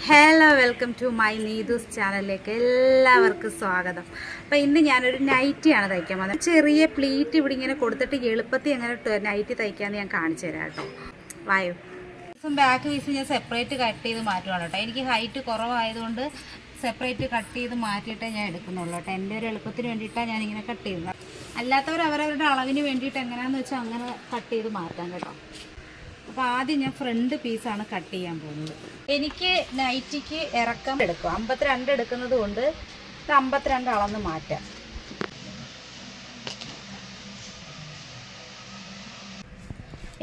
Hello, welcome to my Neethu's ചാനലിലേക്ക് എല്ലാവർക്കും സ്വാഗതം. അപ്പോൾ ഇന്ന് ഞാനൊരു നൈറ്റിയാണ് തയ്ക്കാൻ പോകുന്നത്. ചെറിയ പ്ലീറ്റ് ഇവിടെ ഇങ്ങനെ കൊടുത്തിട്ട് എളുപ്പത്തിൽ എങ്ങനെ നൈറ്റി തയ്ക്കാമെന്ന് ഞാൻ കാണിച്ചു തരാം കേട്ടോ. വായു ബാക്ക് പീസ് ഞാൻ സെപ്പറേറ്റ് കട്ട് ചെയ്ത് മാറ്റുവാണ് കേട്ടോ. എനിക്ക് ഹൈറ്റ് കുറവായതുകൊണ്ട് സെപ്പറേറ്റ് കട്ട് ചെയ്ത് മാറ്റിയിട്ടേ ഞാൻ എടുക്കുന്നുള്ളൂ കേട്ടോ. എൻ്റെ ഒരു എളുപ്പത്തിന് വേണ്ടിയിട്ടാണ് ഞാനിങ്ങനെ കട്ട് ചെയ്യുന്നത്. അല്ലാത്തവർ അവരവരുടെ അളവിന് വേണ്ടിയിട്ട് എങ്ങനെയാണെന്ന് വെച്ചാൽ അങ്ങനെ കട്ട് ചെയ്ത് മാറ്റാം കേട്ടോ. അപ്പോൾ ആദ്യം ഞാൻ ഫ്രണ്ട് പീസാണ് കട്ട് ചെയ്യാൻ പോകുന്നത്. എനിക്ക് നൈറ്റിക്ക് ഇറക്കം എടുക്കും 52 എടുക്കുന്നത് കൊണ്ട് 52 അളന്ന് മാറ്റാം.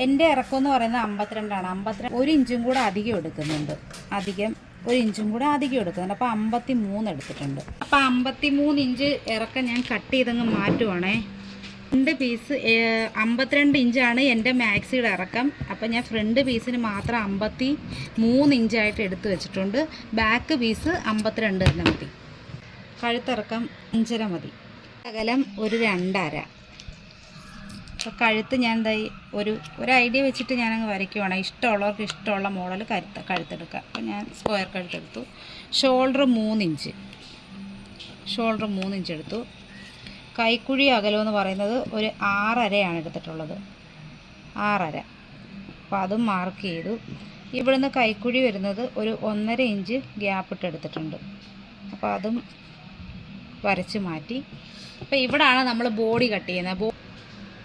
എൻ്റെ ഇറക്കം എന്ന് പറയുന്നത് 52ആണ്. 52 1 ഇഞ്ചും കൂടെ അധികം എടുക്കുന്നുണ്ട്. ഒരു ഇഞ്ചും കൂടെ അധികം എടുക്കുന്നുണ്ട്. അപ്പോൾ 53 എടുത്തിട്ടുണ്ട്. അപ്പോൾ 53 ഇഞ്ച് ഇറക്കം ഞാൻ കട്ട് ചെയ്തങ്ങ് മാറ്റുവാണേ. ഫ്രണ്ട് പീസ് 52 ഇഞ്ചാണ് എൻ്റെ മാക്സിയുടെ ഇറക്കം. അപ്പം ഞാൻ ഫ്രണ്ട് പീസിന് മാത്രം 53 ഇഞ്ചായിട്ട് എടുത്തു വെച്ചിട്ടുണ്ട്. ബാക്ക് പീസ് 52 തന്നെ മതി. കഴുത്തിറക്കം 5.5 മതി. അകലം ഒരു 2.5. അപ്പോൾ കഴുത്ത് ഞാൻ ഒരു ഐഡിയ വെച്ചിട്ട് ഞാനങ്ങ് വരയ്ക്കുവാണ്. ഇഷ്ടമുള്ളവർക്ക് ഇഷ്ടമുള്ള മോഡൽ കഴുത്തെടുക്കുക. അപ്പോൾ ഞാൻ സ്ക്വയർ കഴുത്തെടുത്തു. ഷോൾഡർ 3 ഇഞ്ച് എടുത്തു. കൈക്കുഴി അകലമെന്ന് പറയുന്നത് ഒരു 6.5 എടുത്തിട്ടുള്ളത്. 6.5. അപ്പോൾ അതും മാർക്ക് ചെയ്തു. ഇവിടുന്ന് കൈക്കുഴി വരുന്നത് ഒരു 1.5 ഇഞ്ച് ഗ്യാപ്പ് ഇട്ട് എടുത്തിട്ടുണ്ട്. അപ്പോൾ അതും വരച്ച് മാറ്റി. അപ്പോൾ ഇവിടാണ് നമ്മൾ ബോഡി കട്ട് ചെയ്യുന്നത്.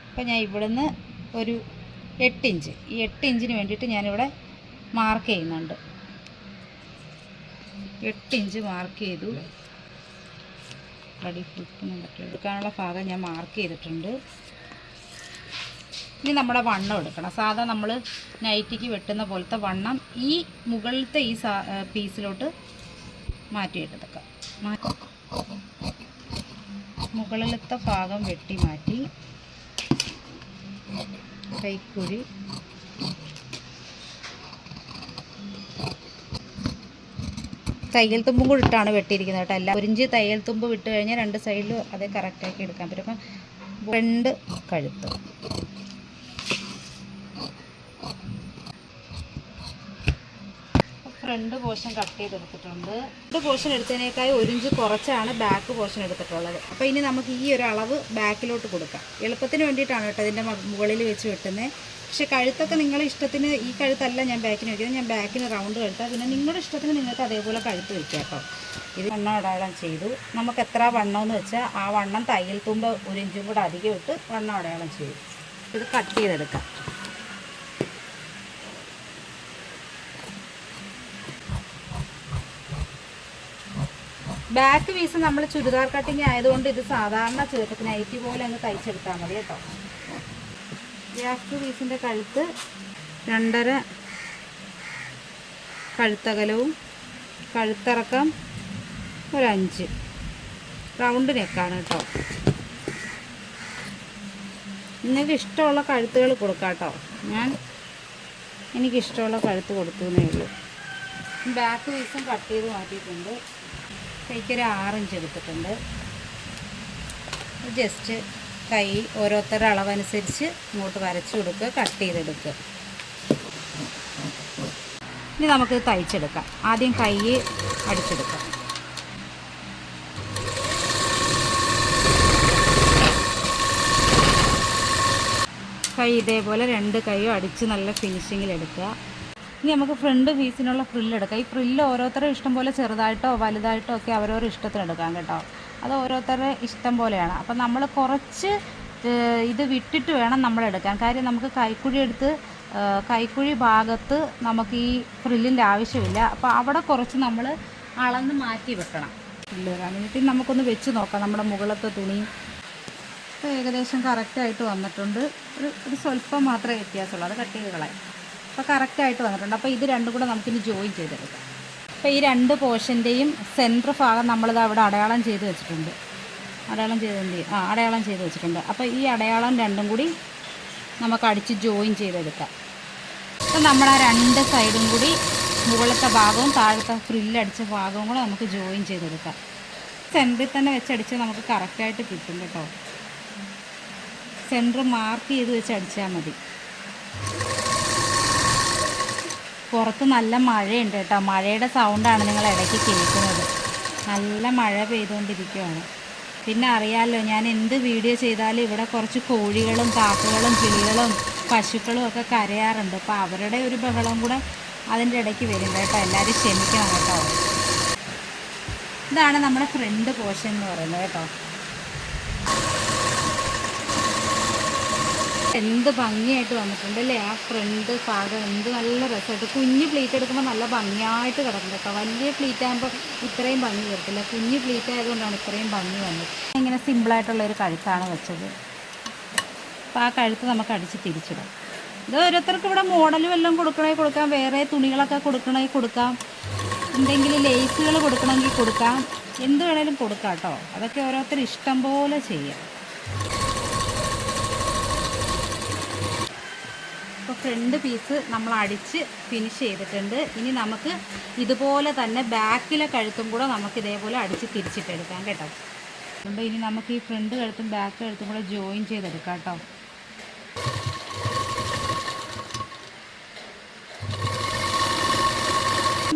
അപ്പോൾ ഞാൻ ഇവിടുന്ന് ഒരു 8 ഇഞ്ച്, ഈ 8 ഇഞ്ചിന് വേണ്ടിയിട്ട് ഞാനിവിടെ മാർക്ക് ചെയ്യുന്നുണ്ട്. 8 ഇഞ്ച് മാർക്ക് ചെയ്തു. അടി എടുക്കാനുള്ള ഭാഗം ഞാൻ മാർക്ക് ചെയ്തിട്ടുണ്ട്. ഇനി നമ്മുടെ വണ്ണം എടുക്കണം. സാധാ നമ്മൾ നൈറ്റിക്ക് വെട്ടുന്ന പോലത്തെ വണ്ണം ഈ മുകളിലത്തെ ഈ പീസിലോട്ട് മാറ്റിയിട്ടെടുക്കാം. മുകളിലത്തെ ഭാഗം വെട്ടി മാറ്റി കൈക്കുഴി തയ്യൽ തുമ്പും കൂടി ഇട്ടാണ് വെട്ടിയിരിക്കുന്നത് കേട്ടോ. എല്ലാം 1 ഇഞ്ച് തയ്യൽ തുമ്പ് വിട്ട് കഴിഞ്ഞാൽ 2 സൈഡിലും അത് കറക്റ്റാക്കി എടുക്കാൻ പറ്റും. അപ്പം ഫ്രണ്ട് കഴുത്ത് ഫ്രണ്ട് പോർഷൻ കട്ട് ചെയ്തെടുത്തിട്ടുണ്ട്. ഫ്രണ്ട് പോർഷൻ എടുത്തതിനേക്കാൾ 1 ഇഞ്ച് കുറച്ചാണ് ബാക്ക് പോർഷൻ എടുത്തിട്ടുള്ളത്. അപ്പോൾ ഇനി നമുക്ക് ഈ ഒരു അളവ് ബാക്കിലോട്ട് കൊടുക്കാം. എളുപ്പത്തിന് വേണ്ടിയിട്ടാണ് കേട്ടോ ഇതിൻ്റെ മുകളിൽ വെച്ച് വെട്ടുന്നത്. പക്ഷേ കഴുത്തൊക്കെ നിങ്ങളുടെ ഇഷ്ടത്തിന്, ഈ കഴുത്തല്ല ഞാൻ ബാക്കിന് വയ്ക്കുന്നത്. ഞാൻ ബാക്കിന് റൗണ്ട് കഴുത്താൽ പിന്നെ നിങ്ങളുടെ ഇഷ്ടത്തിന് നിങ്ങൾക്ക് അതേപോലെ കഴുത്ത് വയ്ക്കാം കേട്ടോ. ഇത് വണ്ണം അടയാളം ചെയ്തു. നമുക്ക് എത്ര വണ്ണമെന്ന് വെച്ചാൽ ആ വണ്ണം തയ്യൽ തുമ്പ് 1 ഇഞ്ചും കൂടെ അധികം ഇട്ട് വണ്ണം അടയാളം ചെയ്തു. ഇത് കട്ട് ചെയ്തെടുക്കാം. ബാക്ക് പീസ് നമ്മൾ ചുരിദാർ കട്ടിങ് ആയതുകൊണ്ട് ഇത് സാധാരണ നൈറ്റി പോലെ അങ്ങ് തയ്ച്ചെടുത്താൽ മതി കേട്ടോ. ബാക്ക് പീസിൻ്റെ കഴുത്ത് 2.5 കഴുത്തകലവും കഴുത്തിറക്കം ഒരു 5 റൗണ്ട് നെക്കാണ് കേട്ടോ. നിങ്ങൾക്ക് ഇഷ്ടമുള്ള കഴുത്തുകൾ കൊടുക്കാം കേട്ടോ. എനിക്കിഷ്ടമുള്ള കഴുത്ത് കൊടുത്തു എന്നേ ഉള്ളൂ. ബാക്ക് പീസും കട്ട് ചെയ്ത് മാറ്റിയിട്ടുണ്ട്. കൈക്കൊരു 6 ഇഞ്ച് എടുത്തിട്ടുണ്ട്. ജസ്റ്റ് കൈ ഓരോരുത്തരുടെ അളവനുസരിച്ച് ഇങ്ങോട്ട് വരച്ചു കൊടുക്കുക, കട്ട് ചെയ്തെടുക്കുക. ഇനി നമുക്ക് തയ്ച്ചെടുക്കാം. ആദ്യം കൈ അടിച്ചെടുക്കാം. കൈ ഇതേപോലെ 2 കൈയും അടിച്ച് നല്ല ഫിനിഷിങ്ങിലെടുക്കുക. ഇനി നമുക്ക് ഫ്രണ്ട് പീസിനുള്ള ഫ്രില്ലെടുക്കാം. ഈ ഫ്രില്ല് ഓരോരുത്തരുടെ ഇഷ്ടം പോലെ ചെറുതായിട്ടോ വലുതായിട്ടോ ഒക്കെ അവരവരുടെ ഇഷ്ടത്തിന് എടുക്കാം കേട്ടോ. അത് ഓരോരുത്തരുടെ ഇഷ്ടം പോലെയാണ്. അപ്പം നമ്മൾ കുറച്ച് ഇത് വിട്ടിട്ട് വേണം നമ്മളെടുക്കാൻ. കാര്യം നമുക്ക് കൈക്കുഴി ഭാഗത്ത് നമുക്ക് ഈ ഫ്രില്ലിൻ്റെ ആവശ്യമില്ല. അപ്പോൾ അവിടെ കുറച്ച് നമ്മൾ അളന്ന് മാറ്റി വെക്കണം. എന്നിട്ട് നമുക്കൊന്ന് വെച്ച് നോക്കാം. നമ്മുടെ മുകളിലത്തെ തുണി ഇപ്പോൾ ഏകദേശം കറക്റ്റായിട്ട് വന്നിട്ടുണ്ട്. ഒരു സ്വല്പം മാത്രമേ വ്യത്യാസമുള്ളൂ. അത് കട്ട് ചെയ്ത് കളയാം. അപ്പോൾ കറക്റ്റായിട്ട് വന്നിട്ടുണ്ട്. അപ്പോൾ ഇത് രണ്ടും കൂടെ നമുക്കിനി ജോയിൻ ചെയ്തെടുക്കാം. അപ്പോൾ ഈ 2 പോർഷൻ്റെയും സെൻറ്റർ ഭാഗം നമ്മളിത് അവിടെ അടയാളം ചെയ്ത് വെച്ചിട്ടുണ്ട്. അടയാളം ചെയ്ത് വെച്ചിട്ടുണ്ട്. അപ്പോൾ ഈ അടയാളം രണ്ടും കൂടി നമുക്ക് അടിച്ച് ജോയിൻ ചെയ്തെടുക്കാം. അപ്പോൾ നമ്മൾ ആ 2 സൈഡും കൂടി മുകളിലത്തെ ഭാഗവും താഴത്തെ ഫ്രില്ലടിച്ച ഭാഗവും കൂടെ നമുക്ക് ജോയിൻ ചെയ്തെടുക്കാം. സെൻറ്ററിൽ തന്നെ വെച്ചടിച്ച് നമുക്ക് കറക്റ്റായിട്ട് കിട്ടും കേട്ടോ. സെൻറ്റർ മാർക്ക് ചെയ്ത് വെച്ച് അടിച്ചാൽ മതി. പുറത്ത് നല്ല മഴയുണ്ട് കേട്ടോ. മഴയുടെ സൗണ്ടാണ് നിങ്ങൾ ഇടയ്ക്ക് കേൾക്കുന്നത്. നല്ല മഴ പെയ്തുകൊണ്ടിരിക്കുകയാണ്. പിന്നെ അറിയാമല്ലോ, ഞാൻ എന്ത് വീഡിയോ ചെയ്താലും ഇവിടെ കുറച്ച് കോഴികളും കാക്കകളും കിളികളും പശുക്കളും ഒക്കെ കരയാറുണ്ട്. അപ്പോൾ അവരുടെ ഒരു ബഹളം കൂടെ അതിൻ്റെ ഇടയ്ക്ക് വരും കേട്ടോ. എല്ലാവരും ക്ഷമിക്കണം കേട്ടോ. ഇതാണ് നമ്മുടെ ഫ്രണ്ട് പോർഷൻ എന്ന് പറയുന്നത് കേട്ടോ. എന്ത് ഭംഗിയായിട്ട് വന്നിട്ടുണ്ട് അല്ലേ? ആ ഫ്രണ്ട് ഭാഗം എന്ത് നല്ല രസമായിട്ട്. കുഞ്ഞ് പ്ലീറ്റ് എടുക്കുമ്പോൾ നല്ല ഭംഗിയായിട്ട് കിടക്കും കേട്ടോ. വലിയ പ്ലീറ്റ് ആകുമ്പോൾ ഇത്രയും ഭംഗി വരത്തില്ല. കുഞ്ഞ് പ്ലീറ്റ് ആയതുകൊണ്ടാണ് ഇത്രയും ഭംഗി വന്നത്. ഇങ്ങനെ സിമ്പിളായിട്ടുള്ളൊരു കഴുത്താണ് വെച്ചത്. അപ്പോൾ ആ കഴുത്ത് നമുക്ക് അടിച്ച് തിരിച്ചിടാം. ഇത് ഓരോരുത്തർക്ക് ഇവിടെ മോഡലും എല്ലാം കൊടുക്കണമെങ്കിൽ കൊടുക്കാം, വേറെ തുണികളൊക്കെ കൊടുക്കണമെങ്കിൽ കൊടുക്കാം, എന്തെങ്കിലും ലേസുകൾ കൊടുക്കണമെങ്കിൽ കൊടുക്കാം, എന്ത് വേണേലും കൊടുക്കാം കേട്ടോ. അതൊക്കെ ഓരോരുത്തർ ഇഷ്ടം പോലെ ചെയ്യാം. അപ്പോൾ ഫ്രണ്ട് പീസ് നമ്മൾ അടിച്ച് ഫിനിഷ് ചെയ്തിട്ടുണ്ട്. ഇനി നമുക്ക് ഇതുപോലെ തന്നെ ബാക്കിലെ കഴുത്തും കൂടെ നമുക്ക് ഇതേപോലെ അടിച്ച് തിരിച്ചിട്ടെടുക്കാം കേട്ടോ. അതുകൊണ്ട് ഇനി നമുക്ക് ഈ ഫ്രണ്ട് കഴുത്തും ബാക്ക് കഴുത്തും കൂടെ ജോയിൻ ചെയ്തെടുക്കാം കേട്ടോ.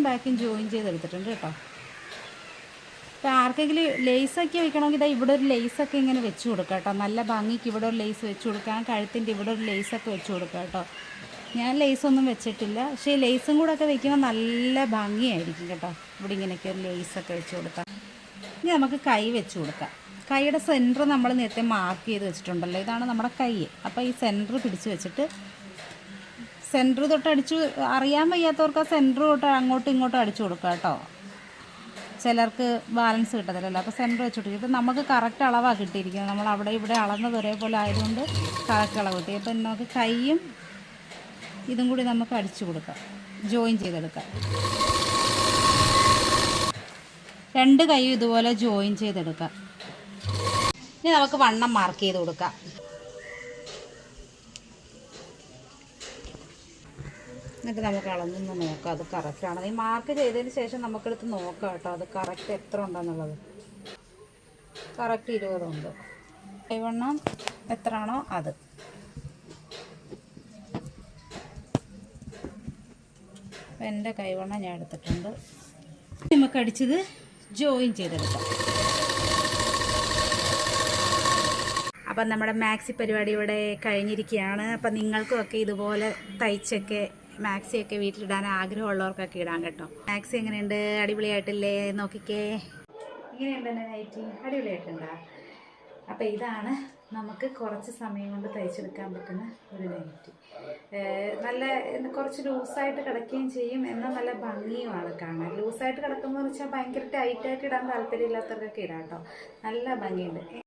ബാക്കും ജോയിൻ ചെയ്തെടുത്തിട്ടുണ്ട് കേട്ടോ. അപ്പോൾ ആർക്കെങ്കിലും ലേസൊക്കെ വെക്കണമെങ്കിൽ ഇതാ ഇവിടെ ഒരു ലേസൊക്കെ ഇങ്ങനെ വെച്ച് കൊടുക്കാം കേട്ടോ. നല്ല ഭംഗിക്ക് ഇവിടെ ഒരു ലേസ് വെച്ച് കൊടുക്കാം, കഴുത്തിൻ്റെ ഇവിടെ ഒരു ലേസൊക്കെ വെച്ച് കൊടുക്കാം കേട്ടോ. ഞാൻ ലേസൊന്നും വെച്ചിട്ടില്ല, പക്ഷേ ലേസും കൂടെ ഒക്കെ വെക്കുമ്പോൾ നല്ല ഭംഗിയായിരിക്കും കേട്ടോ. ഇവിടെ ഇങ്ങനെയൊക്കെ ഒരു ലേസൊക്കെ വെച്ച് കൊടുക്കാം. ഇനി നമുക്ക് കൈ വെച്ച് കൊടുക്കാം. കൈയുടെ സെൻറ്റർ നമ്മൾ നേരത്തെ മാർക്ക് ചെയ്ത് വെച്ചിട്ടുണ്ടല്ലോ, ഇതാണ് നമ്മുടെ കൈ. അപ്പോൾ ഈ സെൻറ്റർ പിടിച്ച് വെച്ചിട്ട് സെൻറ്റർ തൊട്ട് അടിച്ച്, അറിയാൻ വയ്യാത്തവർക്ക് ആ സെൻറ്റർ തൊട്ട് അങ്ങോട്ടും ഇങ്ങോട്ടും അടിച്ചു കൊടുക്കുക കേട്ടോ. ചിലർക്ക് ബാലൻസ് കിട്ടത്തില്ലല്ലോ. അപ്പോൾ സെൻറ്റർ വെച്ചിട്ട് ഇപ്പം നമുക്ക് കറക്റ്റ് അളവാണ് കിട്ടിയിരിക്കുന്നത്. നമ്മൾ അവിടെ ഇവിടെ അളന്നത് ഒരേപോലെ ആയതുകൊണ്ട് കറക്റ്റ് അളവ് കിട്ടി. അപ്പം നമുക്ക് കൈയും ഇതും കൂടി നമുക്ക് അടിച്ചു കൊടുക്കാം, ജോയിൻ ചെയ്തെടുക്കാം. രണ്ട് കൈയും ഇതുപോലെ ജോയിൻ ചെയ്തെടുക്കാം. ഇനി നമുക്ക് വണ്ണം മാർക്ക് ചെയ്ത് കൊടുക്കാം. എന്നിട്ട് നമുക്ക് അളന്നൊന്ന് നോക്കാം അത് കറക്റ്റാണ്. ഈ മാർക്ക് ചെയ്തതിന് ശേഷം നമുക്കെടുത്ത് നോക്കാം കേട്ടോ, അത് കറക്റ്റ് എത്ര ഉണ്ടെന്നുള്ളത്. കറക്റ്റ് 20 ഉണ്ട്. കൈവണ്ണം എത്രയാണോ അത്. അപ്പം എൻ്റെ കൈവണ്ണം ഞാൻ എടുത്തിട്ടുണ്ട്. നമുക്ക് അടിച്ചത് ജോയിൻ ചെയ്തെടുക്കാം. അപ്പം നമ്മുടെ മാക്സി പരിപാടി ഇവിടെ കഴിഞ്ഞിരിക്കുകയാണ്. അപ്പം നിങ്ങൾക്കുമൊക്കെ ഇതുപോലെ തയ്ച്ചൊക്കെ മാക്സിയൊക്കെ വീട്ടിലിടാൻ ആഗ്രഹമുള്ളവർക്കൊക്കെ ഇടാം കേട്ടോ. മാക്സി എങ്ങനെയുണ്ട്? അടിപൊളിയായിട്ടില്ലേ? നോക്കിക്കേ, ഇങ്ങനെയുണ്ട് എൻ്റെ നൈറ്റി. അടിപൊളിയായിട്ടുണ്ടോ? അപ്പോൾ ഇതാണ് നമുക്ക് കുറച്ച് സമയം കൊണ്ട് തയ്ച്ചെടുക്കാൻ പറ്റുന്ന ഒരു നൈറ്റി. നല്ല കുറച്ച് ലൂസായിട്ട് കിടക്കുകയും ചെയ്യും, എന്നാൽ നല്ല ഭംഗിയുമാണ് കാണാൻ. ലൂസായിട്ട് കിടക്കുന്നതെന്ന് വെച്ചാൽ ഭയങ്കര ടൈറ്റായിട്ട് ഇടാൻ താല്പര്യമില്ലാത്തവർക്കൊക്കെ ഇടാം കേട്ടോ. നല്ല ഭംഗിയുണ്ട്.